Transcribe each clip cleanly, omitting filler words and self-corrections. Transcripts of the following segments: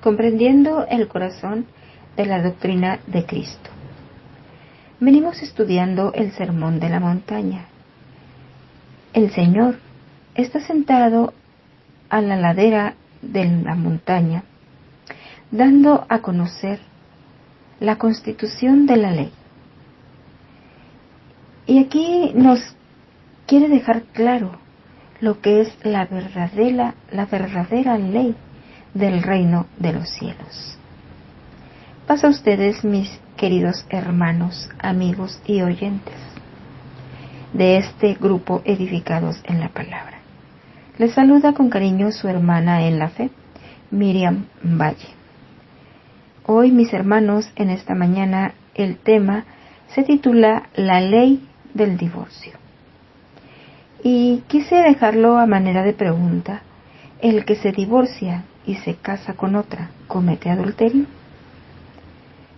comprendiendo el corazón de la doctrina de Cristo. Venimos estudiando el Sermón de la Montaña. El Señor está sentado a la ladera de la montaña, dando a conocer la constitución de la ley. Y aquí nos quiere dejar claro lo que es la verdadera ley del reino de los cielos. Paso a ustedes, mis queridos hermanos, amigos y oyentes de este grupo edificados en la palabra. Les saluda con cariño su hermana en la fe, Miriam Valle. Hoy, mis hermanos, en esta mañana el tema se titula La ley del divorcio. Y quise dejarlo a manera de pregunta: ¿el que se divorcia y se casa con otra comete adulterio?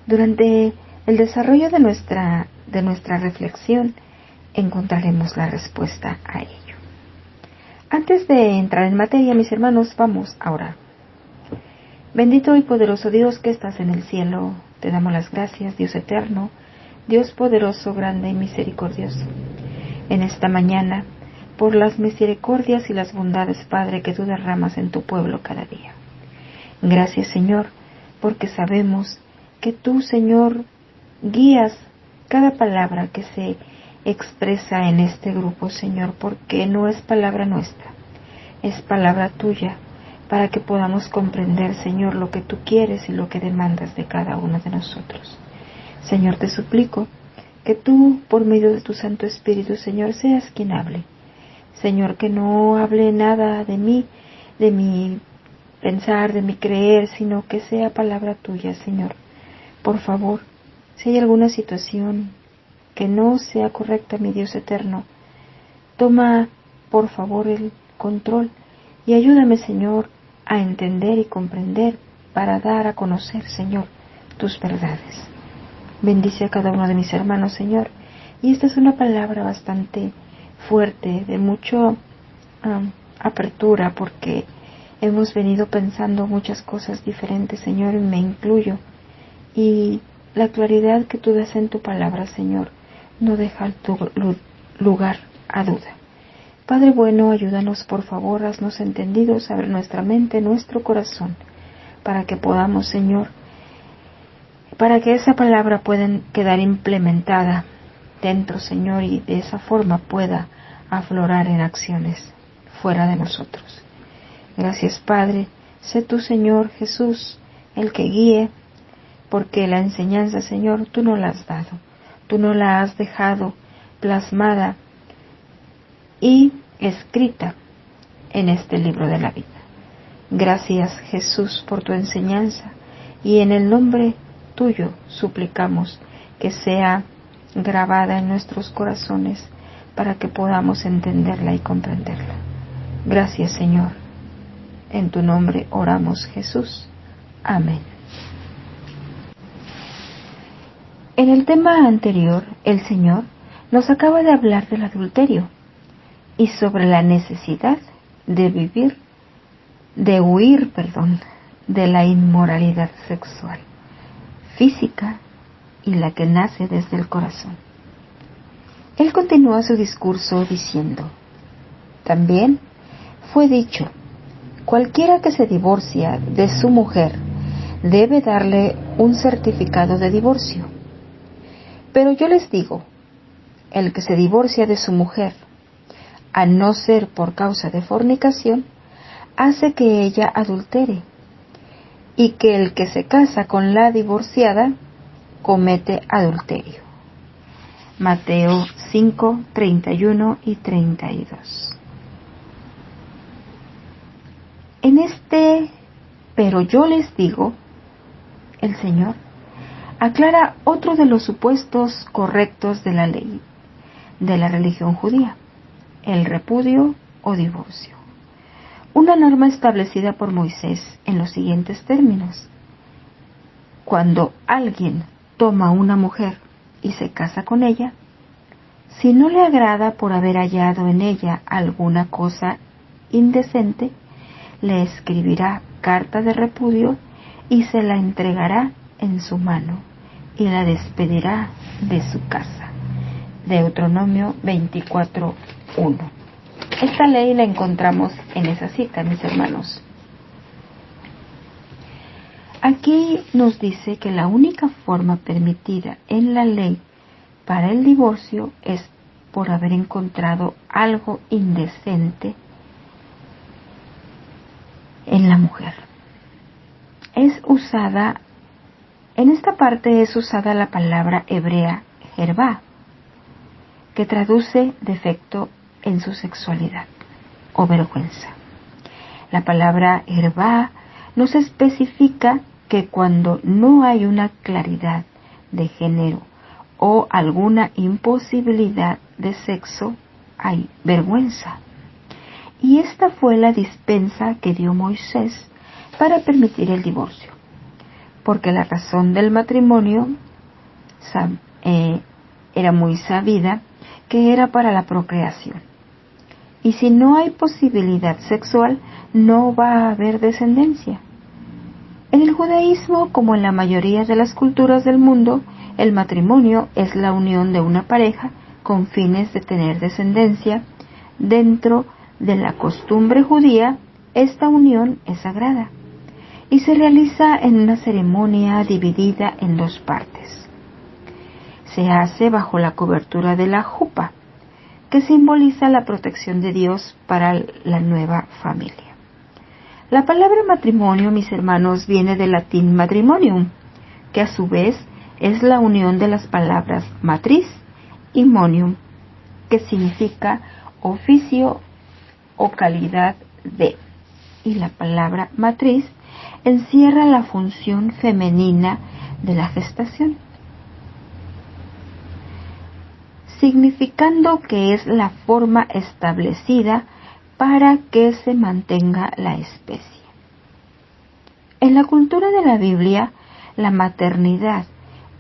Durante el desarrollo de nuestra reflexión encontraremos la respuesta a ello. Antes de entrar en materia, mis hermanos, vamos a orar. Bendito y poderoso Dios que estás en el cielo, te damos las gracias, Dios eterno, Dios poderoso, grande y misericordioso. En esta mañana, por las misericordias y las bondades, Padre, que tú derramas en tu pueblo cada día. Gracias, Señor, porque sabemos que tú, Señor, guías cada palabra que se expresa en este grupo, Señor, porque no es palabra nuestra, es palabra tuya, para que podamos comprender, Señor, lo que tú quieres y lo que demandas de cada uno de nosotros. Señor, te suplico que tú, por medio de tu Santo Espíritu, Señor, seas quien hable. Señor, que no hable nada de mí, de mi pensar, de mi creer, sino que sea palabra tuya, Señor. Por favor, si hay alguna situación que no sea correcta, mi Dios eterno, toma, por favor, el control y ayúdame, Señor, a entender y comprender para dar a conocer, Señor, tus verdades. Bendice a cada uno de mis hermanos, Señor. Y esta es una palabra bastante fuerte, de mucha apertura, porque hemos venido pensando muchas cosas diferentes, Señor, y me incluyo. Y la claridad que tú das en tu palabra, Señor, no deja lugar a duda. Padre bueno, ayúdanos, por favor, haznos entendidos, abre nuestra mente, nuestro corazón, para que podamos, Señor, para que esa palabra pueda quedar implementada dentro, Señor, y de esa forma pueda aflorar en acciones fuera de nosotros. Gracias, Padre. Sé tú, Señor Jesús, el que guíe, porque la enseñanza, Señor, tú no la has dado, tú no la has dejado plasmada y escrita en este libro de la vida. Gracias, Jesús, por tu enseñanza, y en el nombre tuyo suplicamos que sea grabada en nuestros corazones para que podamos entenderla y comprenderla. Gracias, Señor. En tu nombre oramos, Jesús. Amén. En el tema anterior, el Señor nos acaba de hablar del adulterio y sobre la necesidad de huir de la inmoralidad sexual, física y la que nace desde el corazón. Él continúa su discurso diciendo: también fue dicho, cualquiera que se divorcia de su mujer debe darle un certificado de divorcio. Pero yo les digo, el que se divorcia de su mujer, a no ser por causa de fornicación, hace que ella adultere, y que el que se casa con la divorciada comete adulterio. Mateo 5, 31 y 32. En este pero yo les digo, el Señor aclara otro de los supuestos correctos de la ley de la religión judía: el repudio o divorcio. Una norma establecida por Moisés en los siguientes términos: cuando alguien toma una mujer y se casa con ella, si no le agrada por haber hallado en ella alguna cosa indecente, le escribirá carta de repudio y se la entregará en su mano y la despedirá de su casa. Deuteronomio 24:1. Esta ley la encontramos en esa cita, mis hermanos. Aquí nos dice que la única forma permitida en la ley para el divorcio es por haber encontrado algo indecente en la mujer. En esta parte es usada la palabra hebrea jervá, que traduce defecto en su sexualidad o vergüenza. La palabra jervá nos especifica que cuando no hay una claridad de género o alguna imposibilidad de sexo, hay vergüenza. Y esta fue la dispensa que dio Moisés para permitir el divorcio, porque la razón del matrimonio era muy sabida, que era para la procreación. Y si no hay posibilidad sexual, no va a haber descendencia. En el judaísmo, como en la mayoría de las culturas del mundo, el matrimonio es la unión de una pareja con fines de tener descendencia. Dentro de la costumbre judía, esta unión es sagrada y se realiza en una ceremonia dividida en dos partes. Se hace bajo la cobertura de la jupa, que simboliza la protección de Dios para la nueva familia. La palabra matrimonio, mis hermanos, viene del latín matrimonium, que a su vez es la unión de las palabras matriz y monium, que significa oficio o calidad de. Y la palabra matriz encierra la función femenina de la gestación, significando que es la forma establecida para que se mantenga la especie. En la cultura de la Biblia, la maternidad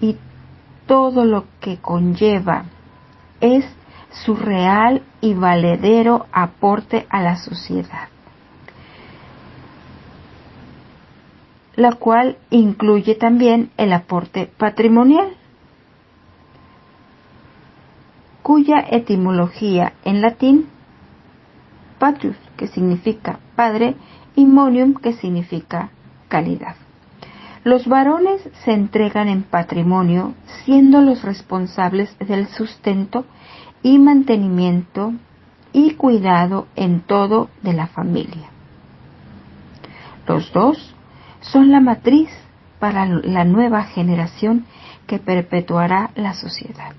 y todo lo que conlleva es su real y valedero aporte a la sociedad, la cual incluye también el aporte patrimonial, cuya etimología en latín patrius, que significa padre, y monium, que significa calidad. Los varones se entregan en patrimonio, siendo los responsables del sustento y mantenimiento y cuidado en todo de la familia. Los dos son la matriz para la nueva generación que perpetuará la sociedad.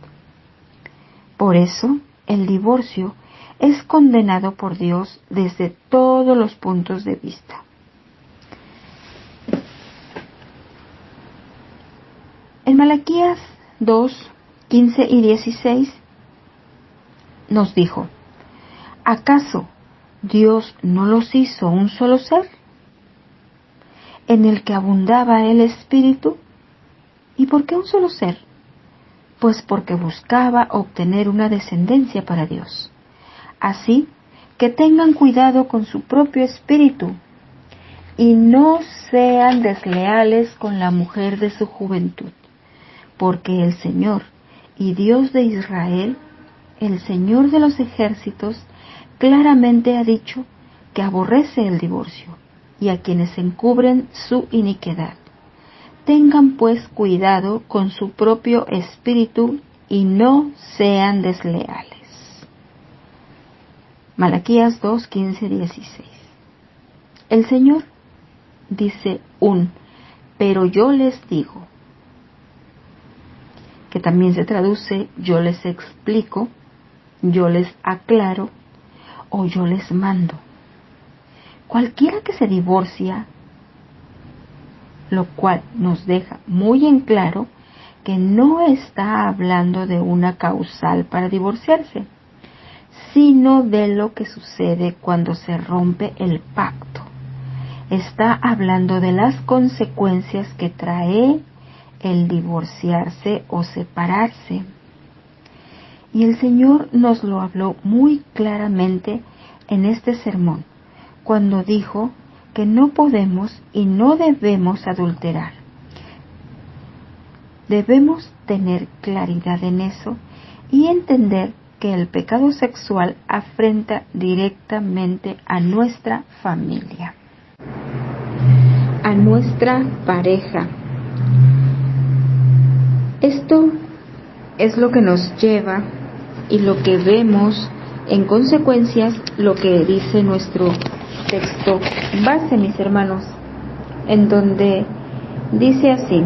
Por eso, el divorcio es condenado por Dios desde todos los puntos de vista. En Malaquías 2:15 y 16 nos dijo: ¿acaso Dios no los hizo un solo ser, en el que abundaba el Espíritu? ¿Y por qué un solo ser? Pues porque buscaba obtener una descendencia para Dios. Así que tengan cuidado con su propio espíritu y no sean desleales con la mujer de su juventud, porque el Señor y Dios de Israel, el Señor de los ejércitos, claramente ha dicho que aborrece el divorcio y a quienes encubren su iniquidad. Tengan pues cuidado con su propio espíritu y no sean desleales. Malaquías 2:15, 16. El Señor dice pero yo les digo, que también se traduce yo les explico, yo les aclaro o yo les mando. Cualquiera que se divorcia, lo cual nos deja muy en claro que no está hablando de una causal para divorciarse, sino de lo que sucede cuando se rompe el pacto. Está hablando de las consecuencias que trae el divorciarse o separarse. Y el Señor nos lo habló muy claramente en este sermón, cuando dijo que no podemos y no debemos adulterar. Debemos tener claridad en eso y entender que el pecado sexual afrenta directamente a nuestra familia, a nuestra pareja. Esto es lo que nos lleva y lo que vemos en consecuencias, lo que dice nuestro texto base, mis hermanos, en donde dice así: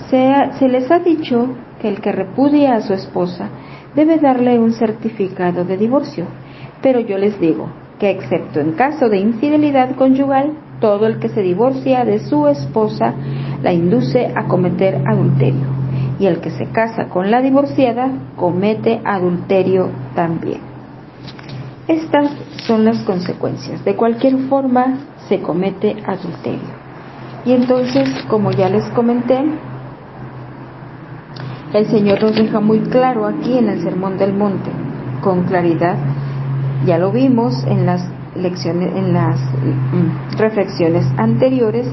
se les ha dicho que el que repudia a su esposa debe darle un certificado de divorcio, pero yo les digo que excepto en caso de infidelidad conyugal, todo el que se divorcia de su esposa la induce a cometer adulterio, y el que se casa con la divorciada comete adulterio también. Estas son las consecuencias. De cualquier forma se comete adulterio. Y entonces, como ya les comenté, el Señor nos deja muy claro aquí en el Sermón del Monte, con claridad. Ya lo vimos en las lecciones, en las reflexiones anteriores,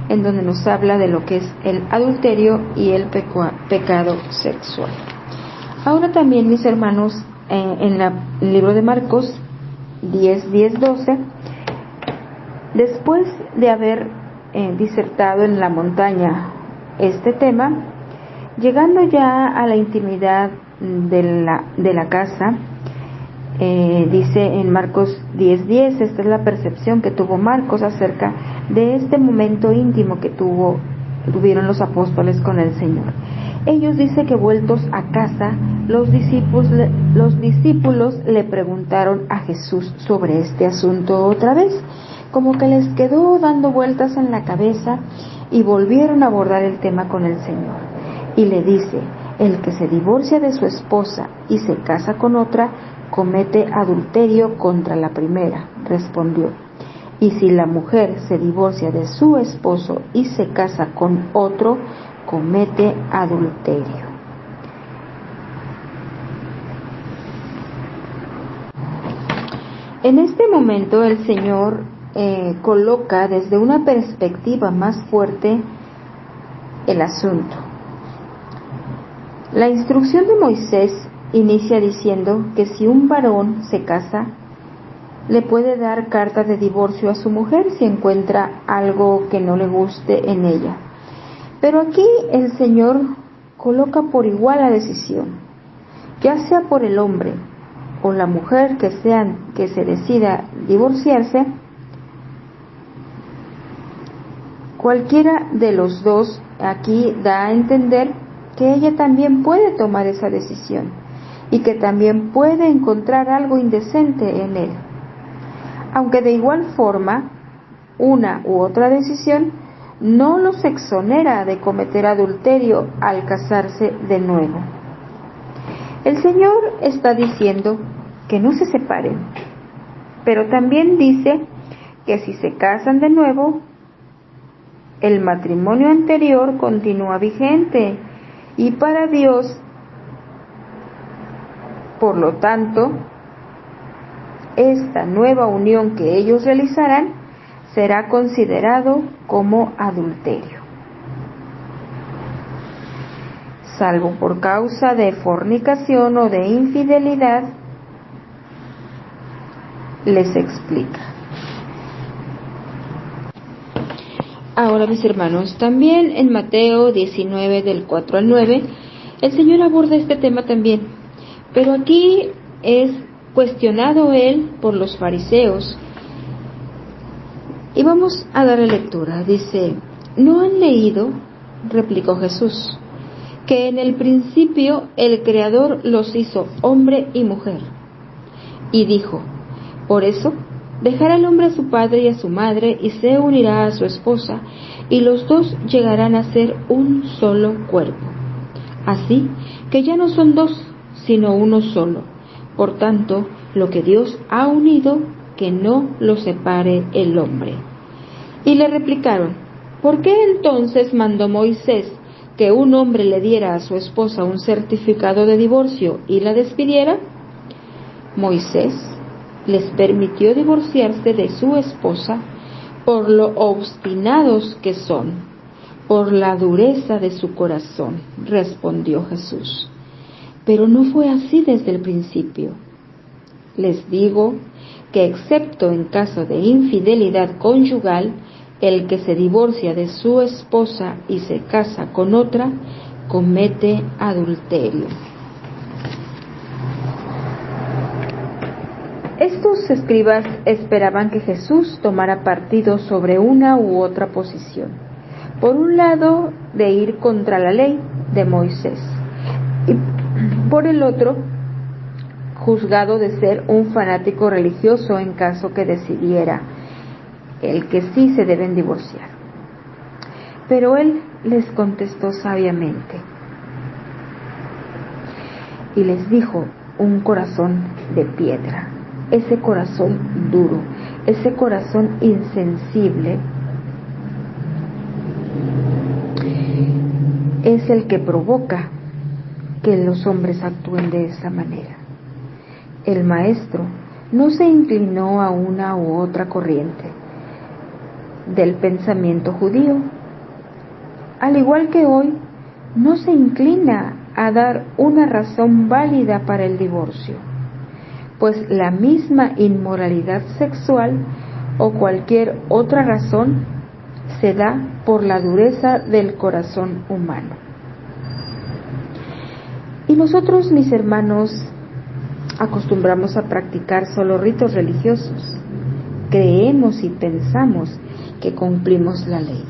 en donde nos habla de lo que es el adulterio y el pecado sexual. Ahora también, mis hermanos, en el libro de Marcos 10:12, después de haber disertado en la montaña este tema, llegando ya a la intimidad de la casa, dice en Marcos 10:10, esta es la percepción que tuvo Marcos acerca de este momento íntimo que tuvieron los apóstoles con el Señor. Ellos dice que vueltos a casa, los discípulos le preguntaron a Jesús sobre este asunto otra vez, como que les quedó dando vueltas en la cabeza, y volvieron a abordar el tema con el Señor. Y le dice: el que se divorcia de su esposa y se casa con otra, comete adulterio contra la primera. Respondió: y si la mujer se divorcia de su esposo y se casa con otro, comete adulterio. En este momento el Señor coloca desde una perspectiva más fuerte el asunto. La instrucción de Moisés inicia diciendo que si un varón se casa, le puede dar carta de divorcio a su mujer si encuentra algo que no le guste en ella. Pero aquí el Señor coloca por igual la decisión, ya sea por el hombre o la mujer que se decida divorciarse. Cualquiera de los dos aquí da a entender que ella también puede tomar esa decisión y que también puede encontrar algo indecente en él. Aunque de igual forma, una u otra decisión no los exonera de cometer adulterio al casarse de nuevo. El Señor está diciendo que no se separen, pero también dice que si se casan de nuevo, el matrimonio anterior continúa vigente y para Dios, por lo tanto, esta nueva unión que ellos realizarán será considerado como adulterio, salvo por causa de fornicación o de infidelidad. Les explica. Ahora, mis hermanos, también en Mateo 19 del 4 al 9, el Señor aborda este tema también, pero aquí es cuestionado él por los fariseos. Y vamos a darle lectura. Dice: ¿no han leído? Replicó Jesús, que en el principio el Creador los hizo hombre y mujer. Y dijo: por eso dejará el hombre a su padre y a su madre y se unirá a su esposa, y los dos llegarán a ser un solo cuerpo. Así que ya no son dos, sino uno solo. Por tanto, lo que Dios ha unido, que no lo separe el hombre. Y le replicaron: ¿por qué entonces mandó Moisés que un hombre le diera a su esposa un certificado de divorcio y la despidiera? Moisés les permitió divorciarse de su esposa por lo obstinados que son, por la dureza de su corazón, respondió Jesús. Pero no fue así desde el principio. Les digo que excepto en caso de infidelidad conyugal, el que se divorcia de su esposa y se casa con otra, comete adulterio. Estos escribas esperaban que Jesús tomara partido sobre una u otra posición. Por un lado, de ir contra la ley de Moisés, y por el otro, juzgado de ser un fanático religioso en caso que decidiera el que sí se deben divorciar. Pero él les contestó sabiamente y les dijo: un corazón de piedra, ese corazón duro, ese corazón insensible, es el que provoca que los hombres actúen de esa manera. El maestro no se inclinó a una u otra corriente del pensamiento judío, al igual que hoy no se inclina a dar una razón válida para el divorcio, pues la misma inmoralidad sexual o cualquier otra razón se da por la dureza del corazón humano. Y nosotros, mis hermanos, acostumbramos a practicar solo ritos religiosos. Creemos y pensamos que cumplimos la ley,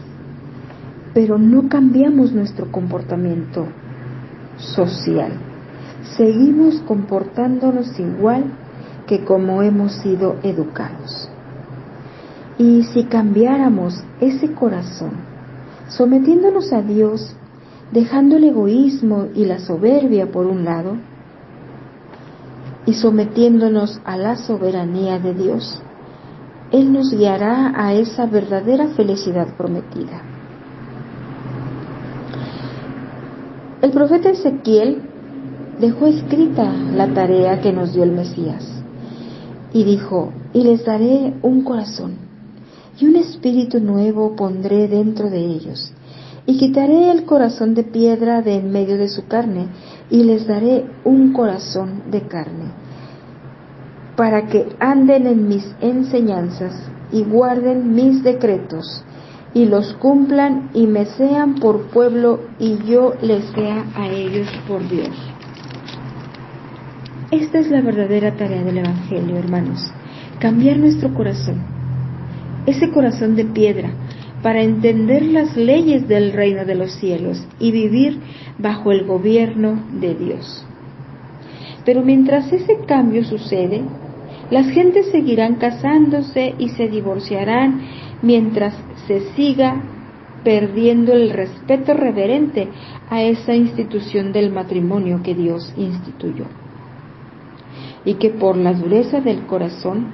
pero no cambiamos nuestro comportamiento social. Seguimos comportándonos igual que como hemos sido educados. Y si cambiáramos ese corazón, sometiéndonos a Dios, dejando el egoísmo y la soberbia por un lado, y sometiéndonos a la soberanía de Dios, Él nos guiará a esa verdadera felicidad prometida. El profeta Ezequiel dejó escrita la tarea que nos dio el Mesías y dijo: y les daré un corazón y un espíritu nuevo pondré dentro de ellos, y quitaré el corazón de piedra de en medio de su carne, y les daré un corazón de carne, para que anden en mis enseñanzas y guarden mis decretos, y los cumplan y me sean por pueblo y yo les sea a ellos por Dios. Esta es la verdadera tarea del Evangelio, hermanos: cambiar nuestro corazón, ese corazón de piedra, para entender las leyes del reino de los cielos y vivir bajo el gobierno de Dios. Pero mientras ese cambio sucede, las gentes seguirán casándose y se divorciarán mientras se siga perdiendo el respeto reverente a esa institución del matrimonio que Dios instituyó. Y que por la dureza del corazón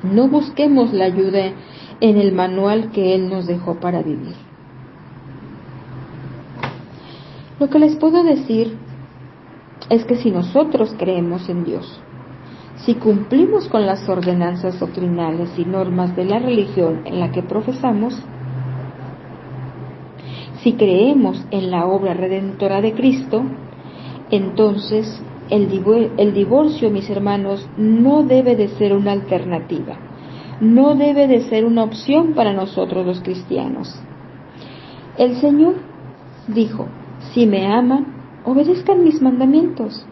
no busquemos la ayuda en el manual que Él nos dejó para vivir. Lo que les puedo decir es que si nosotros creemos en Dios, si cumplimos con las ordenanzas doctrinales y normas de la religión en la que profesamos, si creemos en la obra redentora de Cristo, entonces el divorcio, mis hermanos, no debe de ser una alternativa, no debe de ser una opción para nosotros los cristianos. El Señor dijo: si me aman, obedezcan mis mandamientos,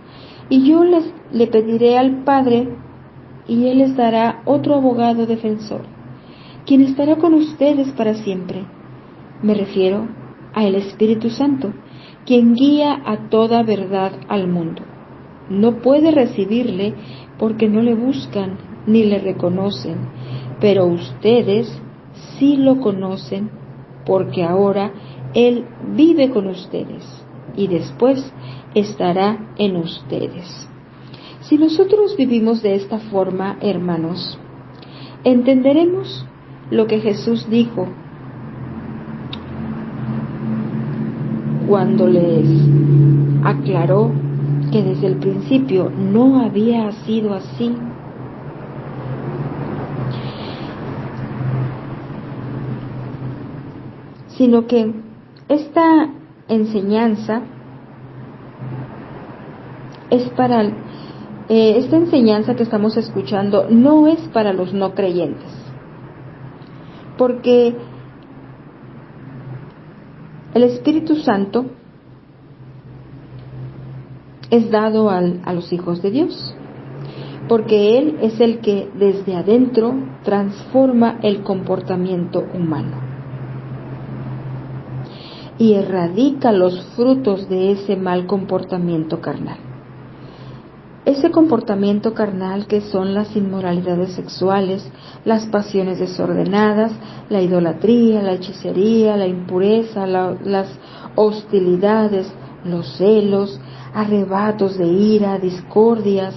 y yo le pediré al Padre, y Él les dará otro abogado defensor, quien estará con ustedes para siempre. Me refiero al Espíritu Santo, quien guía a toda verdad al mundo. No puede recibirle porque no le buscan ni le reconocen, pero ustedes sí lo conocen porque ahora Él vive con ustedes y después estará en ustedes. Si nosotros vivimos de esta forma, hermanos, entenderemos lo que Jesús dijo cuando les aclaró que desde el principio no había sido así, sino que esta enseñanza esta enseñanza que estamos escuchando no es para los no creyentes, porque el Espíritu Santo es dado a los hijos de Dios, porque Él es el que desde adentro transforma el comportamiento humano y erradica los frutos de ese mal comportamiento carnal. Ese comportamiento carnal que son las inmoralidades sexuales, las pasiones desordenadas, la idolatría, la hechicería, la impureza, las hostilidades, los celos, arrebatos de ira, discordias,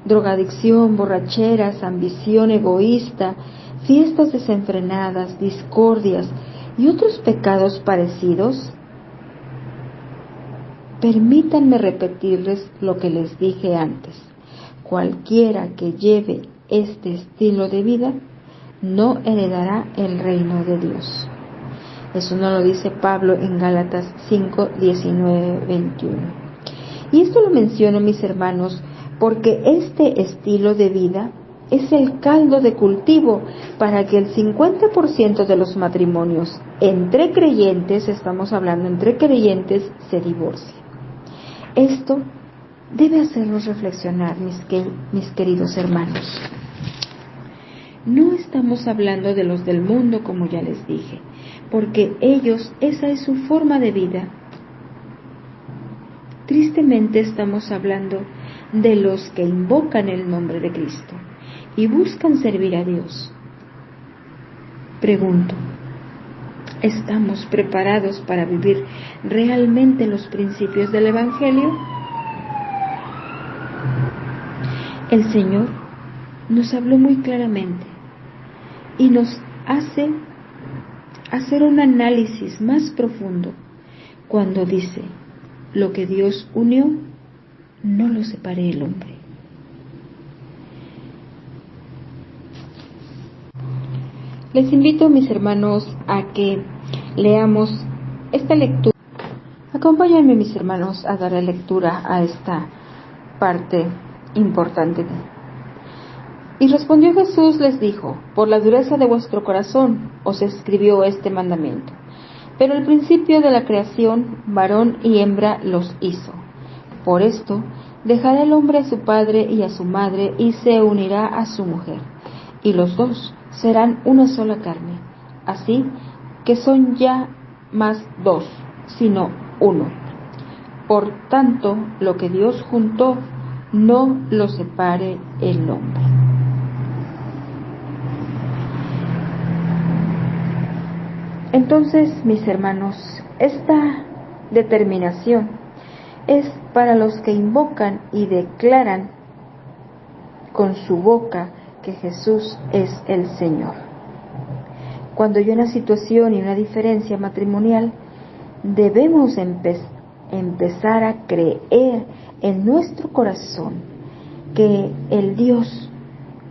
drogadicción, borracheras, ambición egoísta, fiestas desenfrenadas, discordias y otros pecados parecidos. Permítanme repetirles lo que les dije antes. Cualquiera que lleve este estilo de vida no heredará el reino de Dios. Eso nos lo dice Pablo en Gálatas 5, 19, 21. Y esto lo menciono, mis hermanos, porque este estilo de vida es el caldo de cultivo para que el 50% de los matrimonios entre creyentes, estamos hablando entre creyentes, se divorcien. Esto debe hacernos reflexionar, mis queridos hermanos. No estamos hablando de los del mundo, como ya les dije, porque ellos, esa es su forma de vida. Tristemente estamos hablando de los que invocan el nombre de Cristo y buscan servir a Dios. Pregunto, ¿estamos preparados para vivir realmente los principios del Evangelio? El Señor nos habló muy claramente y nos hace hacer un análisis más profundo cuando dice: lo que Dios unió, no lo separe el hombre. Les invito, mis hermanos, a que leamos esta lectura. Acompáñenme, mis hermanos, a darle lectura a esta parte importante. Y respondió Jesús, les dijo: por la dureza de vuestro corazón os escribió este mandamiento. Pero al principio de la creación, varón y hembra los hizo. Por esto, dejará el hombre a su padre y a su madre, y se unirá a su mujer, y los dos serán una sola carne. Así que son ya más dos, sino uno. Por tanto, lo que Dios juntó, no lo separe el hombre. Entonces, mis hermanos, esta determinación es para los que invocan y declaran con su boca que Jesús es el Señor. Cuando hay una situación y una diferencia matrimonial, debemos empezar a creer en nuestro corazón que el Dios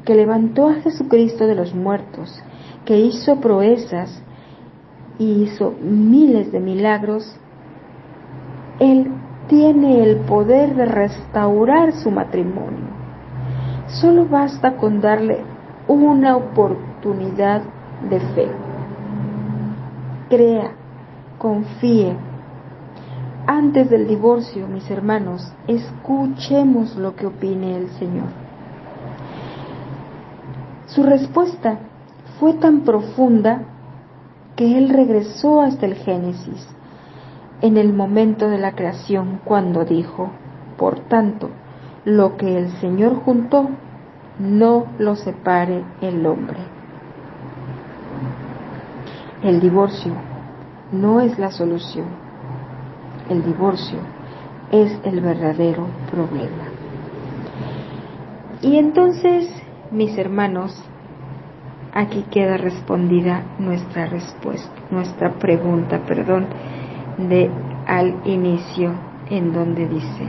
que levantó a Jesucristo de los muertos, que hizo proezas y hizo miles de milagros, Él tiene el poder de restaurar su matrimonio. Solo basta con darle una oportunidad de fe. Crea, confíe. Antes del divorcio, mis hermanos, escuchemos lo que opine el Señor. Su respuesta fue tan profunda que Él regresó hasta el Génesis, en el momento de la creación, cuando dijo: por tanto, lo que el Señor juntó, no lo separe el hombre. El divorcio no es la solución. El divorcio es el verdadero problema. Y entonces, mis hermanos, aquí queda respondida nuestra pregunta, de al inicio, en donde dice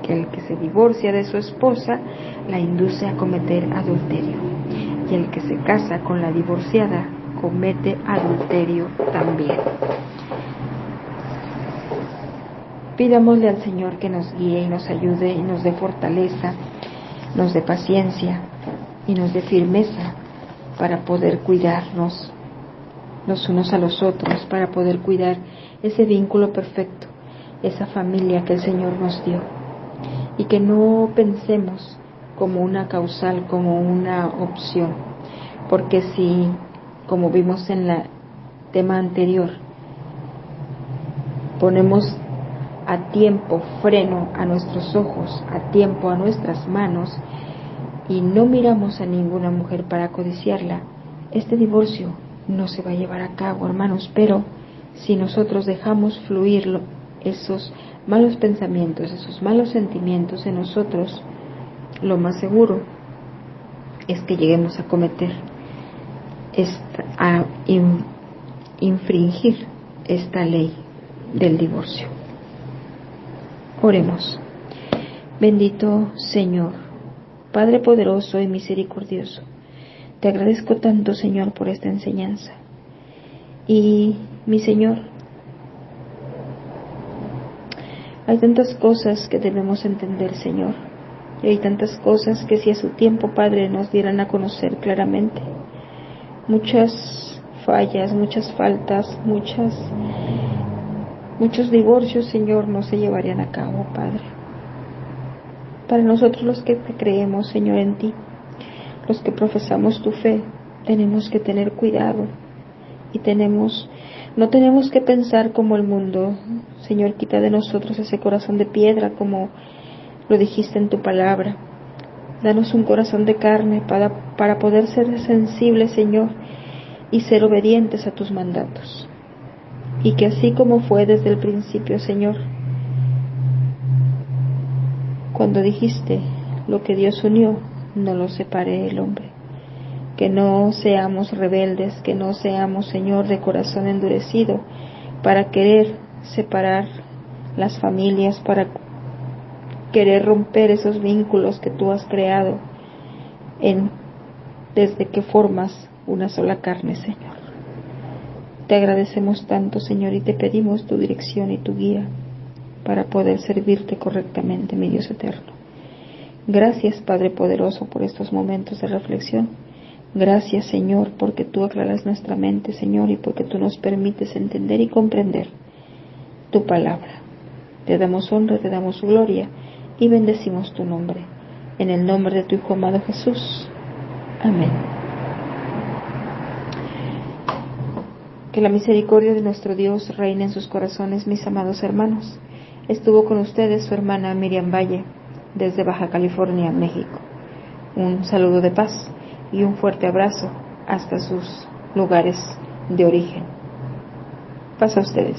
que el que se divorcia de su esposa la induce a cometer adulterio, y el que se casa con la divorciada comete adulterio también. Pidámosle al Señor que nos guíe y nos ayude y nos dé fortaleza, nos dé paciencia y nos dé firmeza para poder cuidarnos los unos a los otros, para poder cuidar ese vínculo perfecto, esa familia que el Señor nos dio, y que no pensemos como una causal, como una opción, porque si, como vimos en el tema anterior, ponemos a tiempo freno a nuestros ojos, a tiempo a nuestras manos, y no miramos a ninguna mujer para codiciarla, este divorcio no se va a llevar a cabo, hermanos. Pero si nosotros dejamos fluir esos malos pensamientos, esos malos sentimientos en nosotros, lo más seguro es que lleguemos a cometer, a infringir esta ley del divorcio. Oremos. Bendito Señor, Padre poderoso y misericordioso, te agradezco tanto, Señor, por esta enseñanza. Y, mi Señor, hay tantas cosas que debemos entender, Señor, y hay tantas cosas que si a su tiempo, Padre, nos dieran a conocer claramente, muchas fallas, muchas faltas, muchos divorcios, Señor, no se llevarían a cabo, Padre. Para nosotros los que te creemos, Señor, en ti, los que profesamos tu fe, tenemos que tener cuidado y no tenemos que pensar como el mundo. Señor, quita de nosotros ese corazón de piedra, como lo dijiste en tu palabra. Danos un corazón de carne para poder ser sensibles, Señor, y ser obedientes a tus mandatos. Y que así como fue desde el principio, Señor, cuando dijiste, lo que Dios unió, no lo separe el hombre. Que no seamos rebeldes, que no seamos, Señor, de corazón endurecido para querer separar las familias, para querer romper esos vínculos que tú has creado desde que formas una sola carne, Señor. Te agradecemos tanto, Señor, y te pedimos tu dirección y tu guía para poder servirte correctamente, mi Dios eterno. Gracias, Padre poderoso, por estos momentos de reflexión. Gracias, Señor, porque tú aclaras nuestra mente, Señor, y porque tú nos permites entender y comprender tu palabra. Te damos honra, te damos gloria y bendecimos tu nombre. En el nombre de tu Hijo amado Jesús. Amén. Que la misericordia de nuestro Dios reine en sus corazones, mis amados hermanos. Estuvo con ustedes su hermana Miriam Valle, desde Baja California, México. Un saludo de paz y un fuerte abrazo hasta sus lugares de origen. Paz a ustedes.